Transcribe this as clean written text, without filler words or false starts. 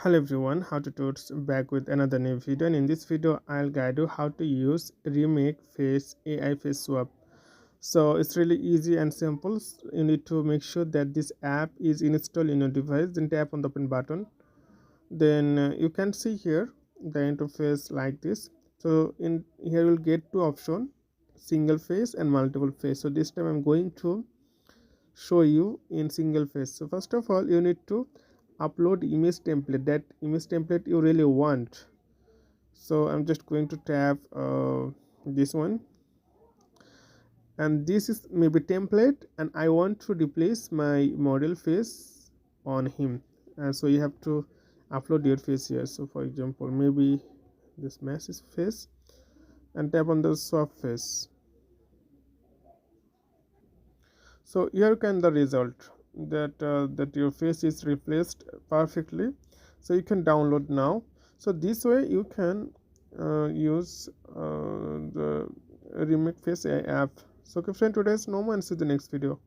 Hello everyone, how to tuts back with another new video, and in this video I'll guide you how to use RemakeFace AI face swap. So it's really easy and simple. You need to make sure that this app is installed in your device, then tap on the open button. Then you can see here the interface like this. So in here you'll get two options, single face and multiple face. So this time I'm going to show you in single face. So first of all, you need to upload image template, that image template you really want. So I'm just going to tap this one, and this is maybe template, and I want to replace my model face on him. So you have to upload your face here. So for example, maybe this message face, and tap on the swap face. So here can the result that your face is replaced perfectly. So you can download now. So this way you can use the remake face app. So okay friend, today's no more, and see the next video.